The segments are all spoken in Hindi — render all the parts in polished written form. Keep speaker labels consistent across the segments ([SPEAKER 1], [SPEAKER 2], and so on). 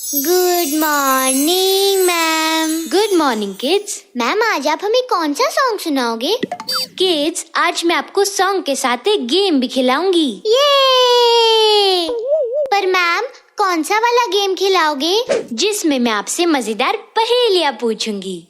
[SPEAKER 1] Good morning ma'am.
[SPEAKER 2] Good morning kids.
[SPEAKER 1] Ma'am आज आप हमें कौन सा सॉन्ग सुनाओगे?
[SPEAKER 2] किड्स, आज मैं आपको सॉन्ग के साथ एक गेम भी खिलाऊंगी।
[SPEAKER 1] ये पर मैम कौन सा वाला गेम खिलाओगे?
[SPEAKER 2] जिसमें मैं आपसे मजेदार पहेलियां पूछूंगी।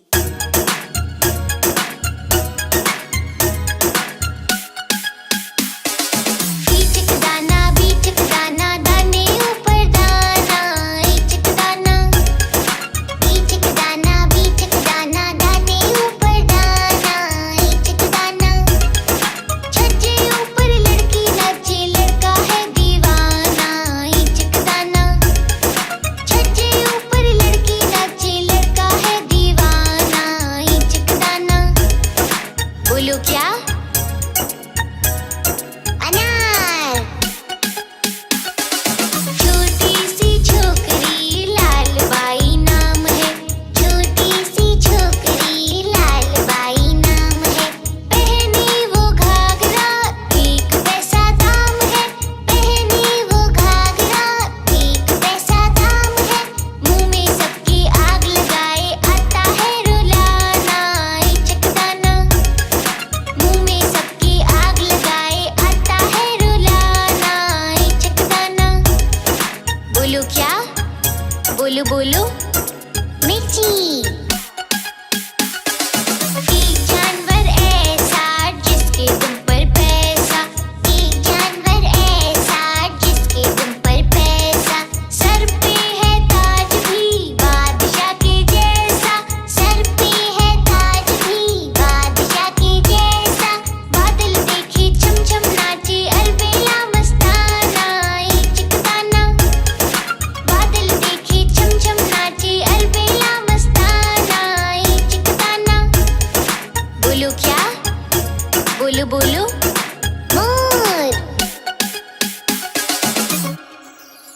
[SPEAKER 2] बोलो क्या? अनार। छोटी सी छोकरी लाल बाई नाम है, छोटी सी छोकरी लाल बाई नाम है। पहनी वो घाघरा, एक पैसा दाम है। पहनी वो घाघरा, एक पैसा दाम है। मुंह में सबकी आग लगाए आता है रुलाना, चकदाना। मुंह में सबकी आग लगाए आता है रुलाना, चकदाना। बोलो क्या? बोलो बोलो। मिर्ची। एक जानवर ऐसा जिसके दुम पर पैसा, एक जानवर ऐसा जिसके दुम पर पैसा। सर पे है ताज भी बादशाह के जैसा, सर पे है ताज भी बादशाह के जैसा। बादल देखे छम छम नाचे अलबेला मस्ताना, चिकदाना। बादल देखे छम छम नाचे अलबेला मस्ताना, चिकदाना। बोलो क्या? बोलो बोलो। मोर।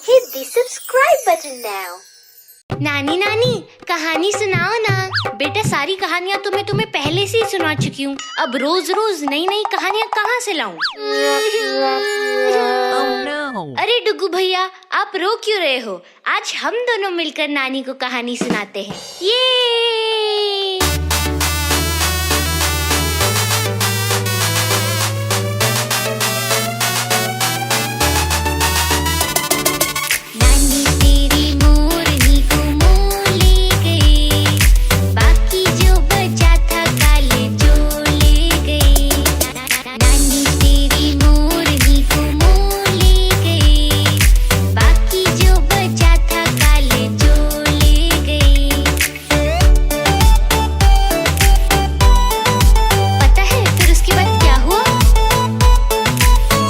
[SPEAKER 2] Hit the subscribe button now. नानी नानी कहानी सुनाओ ना। बेटा सारी कहानियाँ तो मैं तुम्हें पहले से ही सुना चुकी हूँ, अब रोज रोज नई नई कहानियाँ कहाँ से लाऊं? अरे डुगू भैया, आप रो क्यों रहे हो? आज हम दोनों मिलकर नानी को कहानी सुनाते हैं। ये नानी तेरी मोरनी को मोह ले गई, बाकी जो बचा था काले जो ले गई। नानी तेरी मोरनी को मोह ले गई, बाकी जो बचा था काले जो ले गई। पता है फिर उसके बाद क्या हुआ?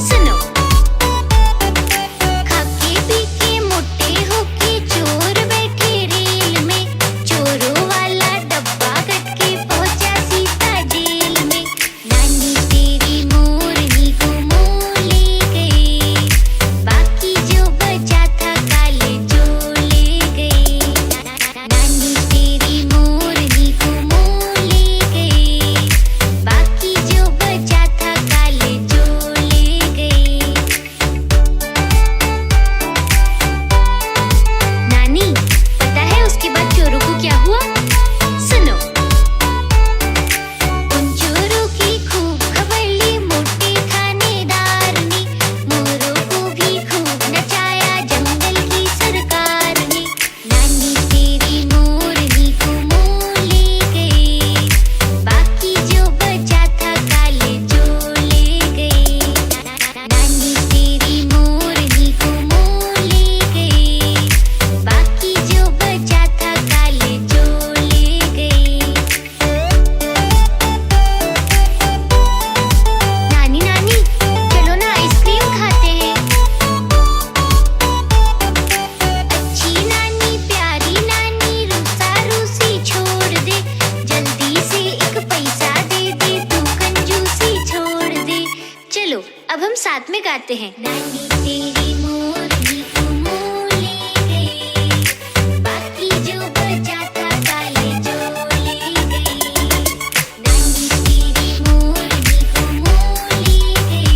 [SPEAKER 2] सुनो। खाके पी के मोटे होके चोर बैठे रेल में, चोरों वाला डब्बा कट के पहुंचा सीता जेल में। नानी तेरी मोरनी को मोह ले गई, बाकी जो बचा था काले जो ले गई। नानी तेरी मोरनी को मोह ले गई, बाकी जो बचा था काले जो ले गई। नानी पता है उसके बाद चोरों को क्या हुआ? सुनो। उन चोरों की खूब खबर ली मोटे थानेदार ने, मोरों को भी खूब नचाया जंगल की सरकार ने। नानी तेरी मोरनी को मोह ले गई, बाकी जो बचा था काले जो ले गई। नानी तेरी मोरनी को मोह ले गई, बाकी जो बचा था काले जो ले गई। नानी नानी चलो ना आइसक्रीम खाते हैं। अच्छी नानी प्यारी नानी रूसा रूसी छोड़ दे, जल्दी से एक पैसा दे दे, तू कंजूसी छोड़ दे। चलो अब हम साथ में गाते हैं। नानी तेरी मोरनी को मोह ले गई, बाकी जो बचा था काले जो ले गई। नानी तेरी मोरनी को मोह ले गई,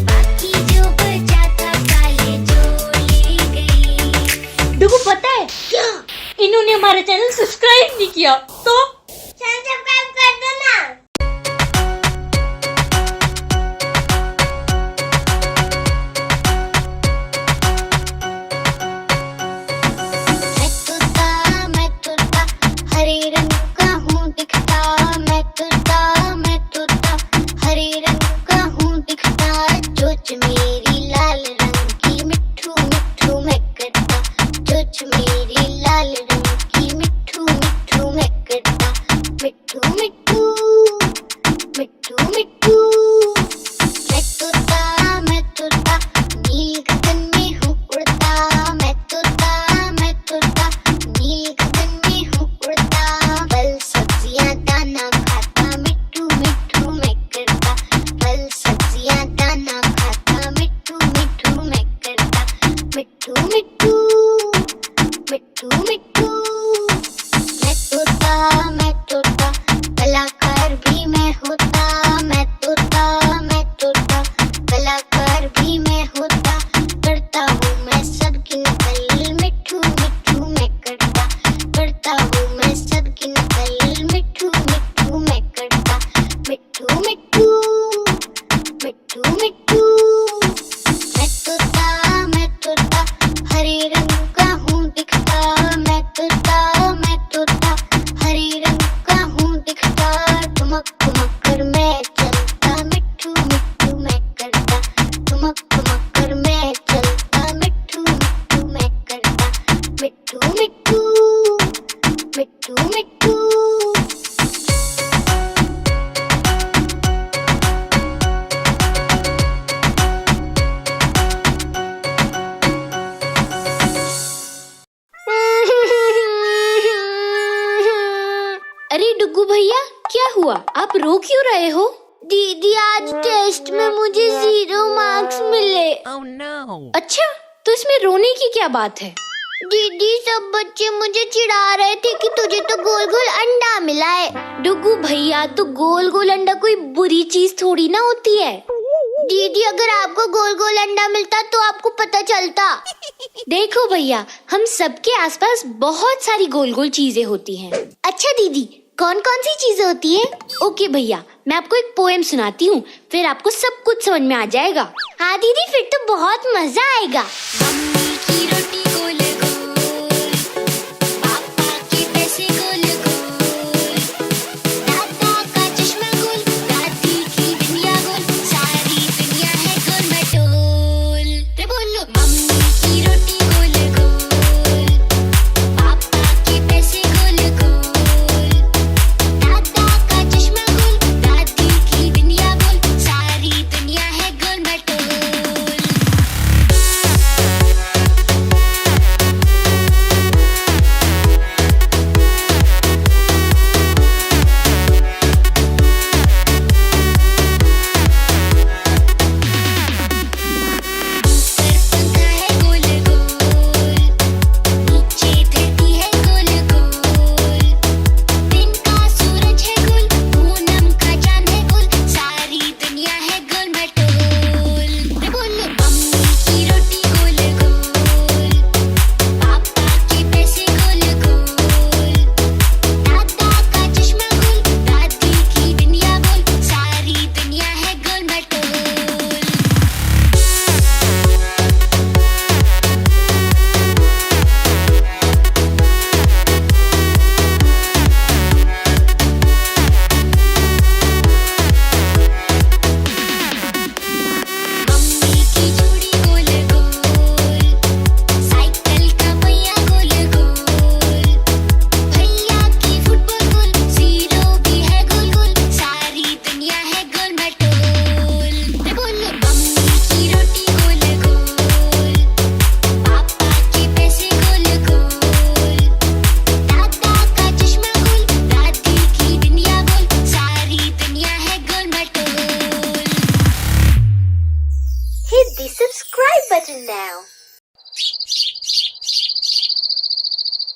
[SPEAKER 2] बाकी जो बचा था काले जो ले गई। डुगू पता
[SPEAKER 3] इन्होंने हमारा चैनल सब्सक्राइब नहीं किया तो
[SPEAKER 1] सब्सक्राइब कर दो ना।
[SPEAKER 2] मैं तोता हरे रंग का हूँ दिखता, मैं तोता हरे रंग का हूँ दिखता, चोंच मेरी लाल रंग की मिट्ठू मिट्ठू मैं करता, चोंच मेरी लाल रंग की मिट्ठू मिट्ठू मैं करता, मिट्ठू मिट्ठू मिट्ठू मिट्ठू। मैं तोता नील गगन में हूँ उड़ता, मैं तोता नील गगन में हूँ उड़ता, फल सब्जियाँ दाना खाता, मिट्ठू मिट्ठू मैं करता, फल सब्जियाँ दाना खाता, मिट्ठू मिट्ठू मैं करता, मिट्ठू मिट्ठू मिट्ठू मिट्ठू। मैं तोता कलाकार भी मैं होता, मैं तोता कलाकार भी मैं होता, करता हूँ मैं सबकी नकल, मिट्ठू मिट्ठू मैं करता, करता हूँ मैं सबकी नकल, मिट्ठू मिट्ठू मैं करता, मिट्ठू मिट्ठू मिट्ठू मिट्ठू। मैं तोता हरे रंग का हूँ दिखता, मैं तोता हरे रंग का हूँ दिखता, ठुमक ठुमक कर मैं चलता, मिट्ठू मिट्ठू मैं करता, ठुमक ठुमक कर मैं चलता, मिट्ठू मिट्ठू मैं करता, मिट्ठू मिट्ठू मिट्ठू मिट्ठू।
[SPEAKER 3] अरे डुग्गू भैया, क्या हुआ? आप रो क्यों रहे हो?
[SPEAKER 1] दीदी आज टेस्ट में मुझे 0 मार्क्स मिले।
[SPEAKER 4] Oh no!
[SPEAKER 3] अच्छा, तो इसमें रोने की क्या बात है?
[SPEAKER 1] दीदी सब बच्चे मुझे चिढ़ा रहे थे कि तुझे तो गोल गोल अंडा मिला है।
[SPEAKER 3] डुग्गू भैया, तो गोल गोल अंडा कोई बुरी चीज थोड़ी ना होती है।
[SPEAKER 1] दीदी अगर आपको गोल गोल अंडा मिलता तो आपको पता चलता।
[SPEAKER 3] देखो भैया, हम सबके आसपास बहुत सारी गोल गोल चीजें होती हैं।
[SPEAKER 1] अच्छा दीदी, कौन कौन सी चीजें होती है?
[SPEAKER 3] ओके भैया, मैं आपको एक पोएम सुनाती हूँ, फिर आपको सब कुछ समझ में आ जाएगा।
[SPEAKER 1] हाँ दीदी, फिर तो बहुत मजा आएगा।
[SPEAKER 2] मम्मी की रोटी गोल गोल, पापा के पैसे गोल गोल, दादा का चश्मा गोल, दादी की दुनिया गोल, सारी दुनिया है गोल मटोल। रे बोलो मम्मी की रोटी गोल गोल, पापा के पैसे गोल गोल, दादा का चश्मा गोल, दादी की दुनिया गोल, सारी दुनिया है गोल मटोल।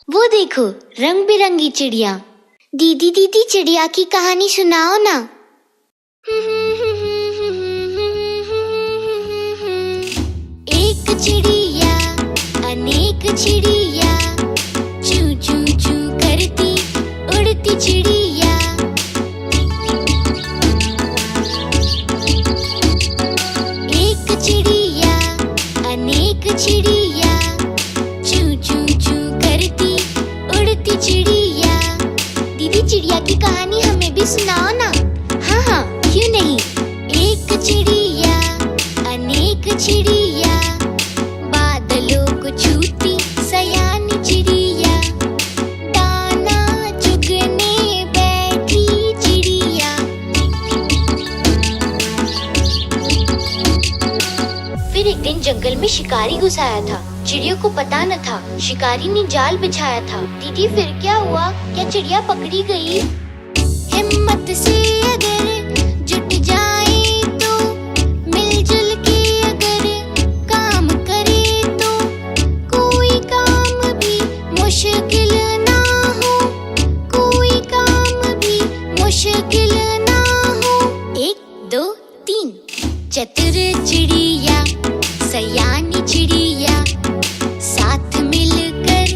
[SPEAKER 1] वो देखो रंग बिरंगी चिड़िया। दीदी दीदी चिड़िया की कहानी सुनाओ ना।
[SPEAKER 2] एक चिड़िया अनेक चिड़िया, चू चू
[SPEAKER 3] शिकारी घुसाया था। चिड़िया को पता न था, शिकारी ने जाल बिछाया था। दीदी फिर क्या हुआ? क्या चिड़िया पकड़ी गई?
[SPEAKER 2] हिम्मत से अगर जुट जाए तो, मिलजुल के अगर काम करे तो, कोई काम भी मुश्किल ना हो, कोई काम भी मुश्किल ना हो। 1 2 3 चतुर चिड़िया, सयानी चिड़िया, साथ मिलकर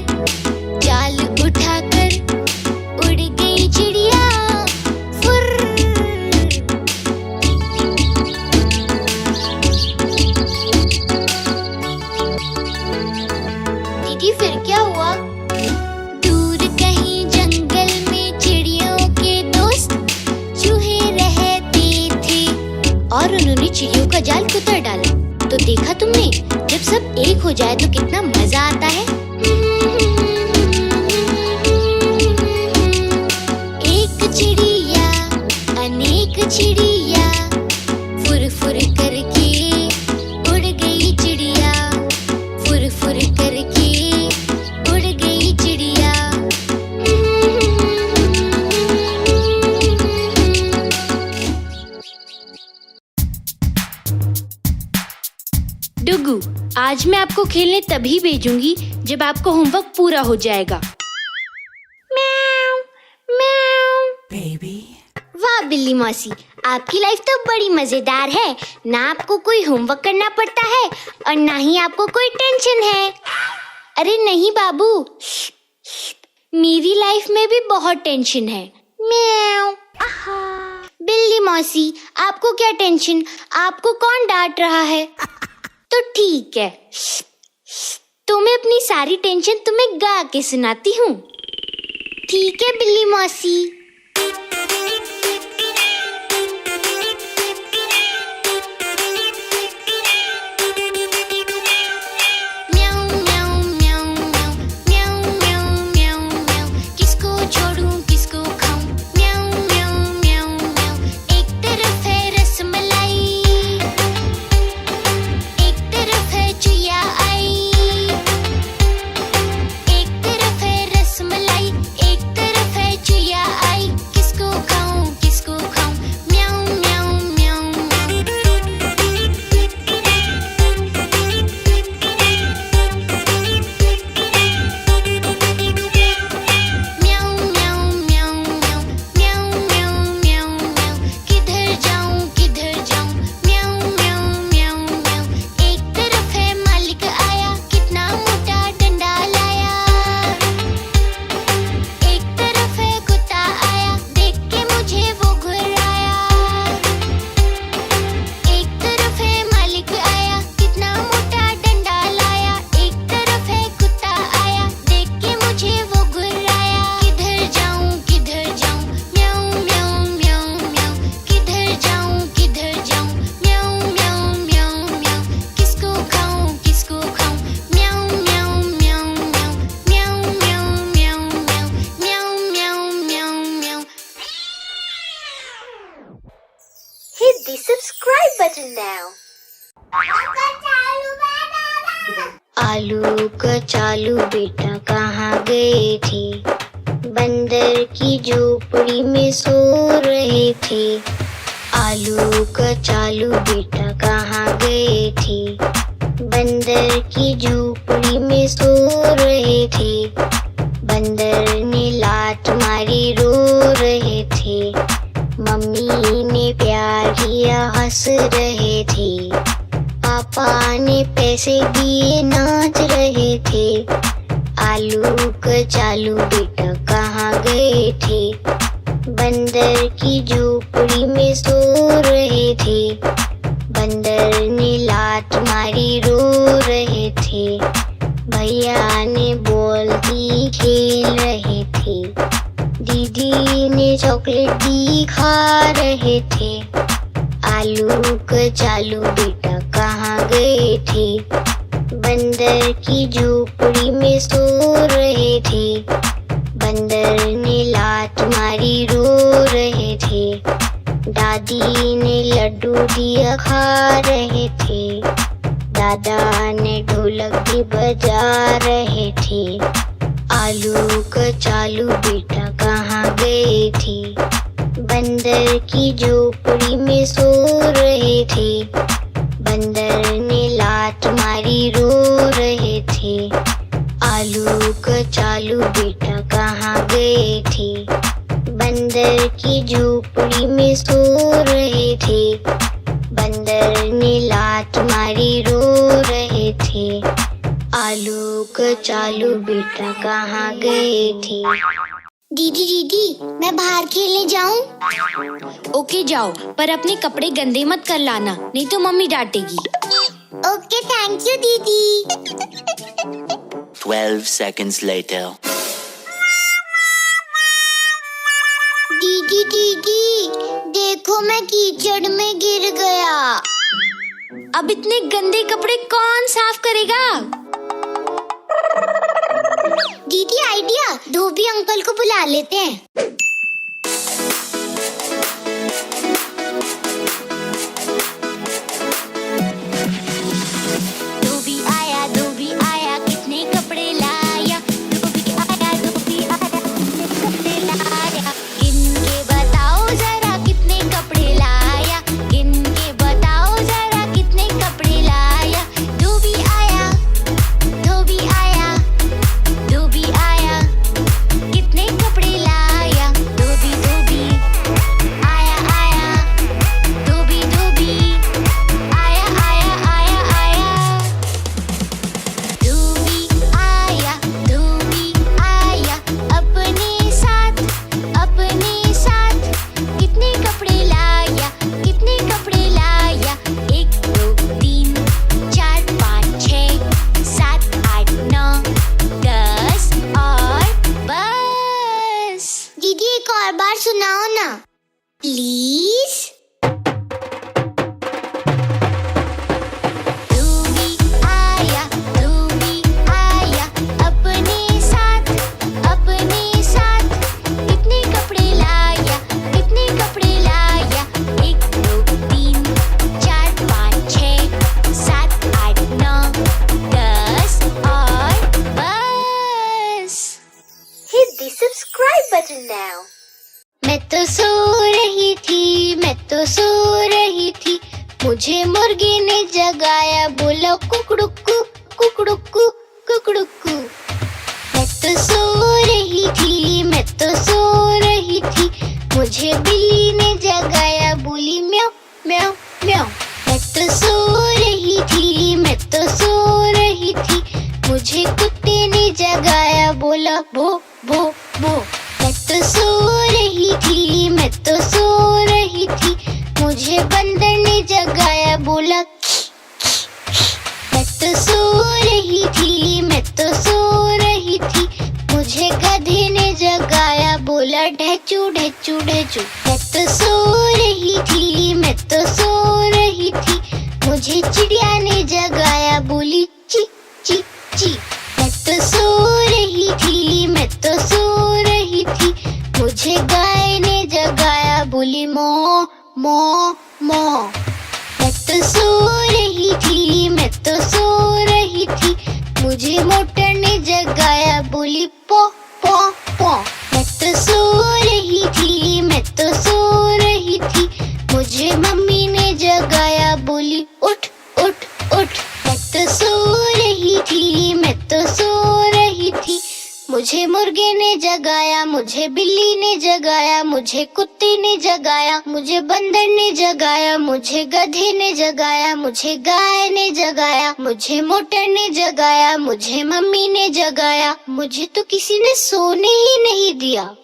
[SPEAKER 2] जाल उठाकर उड़ गई चिड़िया फुर्र।
[SPEAKER 3] दीदी फिर क्या हुआ?
[SPEAKER 2] दूर कहीं जंगल में चिड़ियों के दोस्त चूहे रहते थे,
[SPEAKER 3] और उन्होंने चिड़ियों का जाल कुतर डाला। तो देखा तुमने, जब सब एक हो जाए तो कितना मजा आता है।
[SPEAKER 2] एक चिड़िया अनेक चिड़िया, फुर फुर करके उड़ गई चिड़िया, फुर फुर करके उड़ गई चिड़िया।
[SPEAKER 3] डुगू, आज मैं आपको खेलने तभी भेजूंगी जब आपका होमवर्क पूरा हो जाएगा। म्याऊ, म्याऊ। वाह बिल्ली मौसी, आपकी लाइफ तो बड़ी मजेदार है। ना आपको कोई होमवर्क करना पड़ता है और ना ही आपको कोई टेंशन है। अरे नहीं बाबू, मेरी लाइफ में भी बहुत टेंशन है। म्याऊ। बिल्ली मौसी, आपको क्या टेंशन? आपको कौन डांट रहा है? तो ठीक है, तो मैं अपनी सारी टेंशन तुम्हें गा के सुनाती हूँ। ठीक है बिल्ली मौसी।
[SPEAKER 2] म्याऊ म्याऊ म्याऊ म्याऊ म्याऊ म्याऊ म्याऊ म्याऊ, किसको छोड़ूं किसको खाऊं? म्याऊ म्याऊ म्याऊ म्याऊ। एक तरफ है रसमलाई, एक तरफ है चुया आई, एक तरफ है रसमलाई, एक तरफ है चुया आई। किसको खाऊं किसको खाऊं? म्याऊ म्याऊ म्याऊ म्याऊ। म्याऊ म्याऊ म्याऊ म्याऊ म्याऊ म्याऊ म्याऊ म्याऊ, किधर जाऊं किधर जाऊं? म्याऊ म्याऊ म्याऊ म्याऊ। एक तरफ है मालिक आया, कितना मोटा डंडा लाया, एक तरफ है कुत्ता आया, देख के मुझे वो घुराया। एक तरफ है मालिक आया, कितना मोटा डंडा लाया, एक तरफ है कुत्ता आया, देख के मुझे वो घुराया। किधर जाऊं किधर जाऊं? म्याऊ म्याऊ म्याऊ म्याऊ। किधर जाऊं किधर जाऊं? म्याऊ म्याऊ म्याऊ म्याऊ। किसको खाऊं किसको खाऊं? म्याऊ म्याऊ म्याऊ म्याऊ म्याऊ म्याऊ म्याऊ म्याऊ म्याऊ म्याऊ म्याऊ।
[SPEAKER 1] Hit the subscribe button now. आलू कचालू बेटा कहाँ गए थे? बंदर की झोपड़ी में सो रहे थे। आलू कचालू बेटा कहाँ गए थे? बंदर की झोपड़ी में सो रहे थे। बंदर ने लात मारी रो रहे थे। मम्मी ने प्यार किया हंस रहे थे। पापा ने पैसे दिए नाच रहे थे। आलू कचालू बेटा कहाँ गए थे? बंदर की झोपड़ी में सो रहे थे। बंदर ने लात मारी रो रहे थे। भैया ने बॉल दी खेल रहे थे। दीदी ने चॉकलेट दी खा रहे थे। आलू कचालू बेटा कहाँ गए थे? बंदर की झोपड़ी में सो रहे थे। बंदर ने लात मारी रो रहे थे। दादी ने लड्डू दिया खा रहे थे। दादा ने ढोलक भी बजा रहे थे। आलू कचालू बेटा कहाँ गए थे? बंदर की झोपड़ी में सो रहे थे। बंदर ने लात मारी रो रहे थे। आलू कचालू बेटा कहाँ गए थे? बंदर की झोपड़ी में सो रहे थे। बंदर ने लात मारी रो रहे थे। आलू कचालू बेटा कहाँ गए थे?
[SPEAKER 2] दीदी दीदी, मैं बाहर खेलने जाऊं?
[SPEAKER 3] ओके जाओ, पर अपने कपड़े गंदे मत कर लाना, नहीं तो मम्मी डांटेगी।
[SPEAKER 2] ओके, थैंक यू दीदी।
[SPEAKER 4] 12 seconds later.
[SPEAKER 2] दीदी दीदी, देखो मैं कीचड़ में गिर गया।
[SPEAKER 3] अब इतने गंदे कपड़े कौन साफ करेगा?
[SPEAKER 2] दीदी आइडिया, धोबी अंकल को बुला लेते हैं। धोबी आया, कितने कपड़े लाया? धोबी आया, कितने कपड़े लाया? गिन के बताओ जरा कितने कपड़े लाया? गिन के बताओ जरा कितने कपड़े लाया? धोबी आया, धोबी आया, धोबी आया, कितने कपड़े लाया? धोबी धोबी आया आया, धोबी धोबी आया आया आया आया। धोबी आया, धोबी आया, अपने साथ कितने कपड़े लाया? कितने कपड़े लाया? 1 2 3 4 5 6 7 8 9 10 और बस। दीदी एक और बार सुनाओ ना प्लीज। धोबी आया, अपने साथ कितने कपड़े लाया? कितने कपड़े लाया? 1 2 3 4 5 6 7 8 9 10 और बस।
[SPEAKER 1] Hit the subscribe button now. मैं तो सो रही थी, मुझे मुर्गी ने जगाया, बोला कुकड़ुक्कू कुकड़ुक्कू कुकड़ुक्कू। मैं तो सो रही थी, मुझे बिल्ली ने जगाया, बोली म्याऊ म्याऊ म्याऊ। मैं तो सो रही थी, मुझे कुत्ते ने जगाया, बोला भो भो भो। मैं तो सो रही थी, मुझे बंदर ने जगाया, बोला मैं तो सो रही थी, मुझे गधे ने जगाया, बोला ढेचू ढेचू ढेचू। मैं तो सो रही थी, मुझे चिड़िया ने जगाया, बोली ची ची ची। मैं तो सो रही थी, मुझे गाय ने जगाया, बोली मो मो मो। मैं तो सो रही थी, मुझे मोटर ने जगाया, बोली पो पो पो। मैं तो सो रही थी, मुझे मम्मी ने जगाया, बोली उठ उठ उठ। मैं तो सो रही थी, मुझे मुर्गे ने जगाया, मुझे बिल्ली ने जगाया, मुझे कुत्ते ने जगाया, मुझे बंदर ने जगाया, मुझे गधे ने जगाया, मुझे गाय ने जगाया, मुझे मोटर ने जगाया, मुझे मम्मी ने जगाया, मुझे तो किसी ने सोने ही नहीं दिया।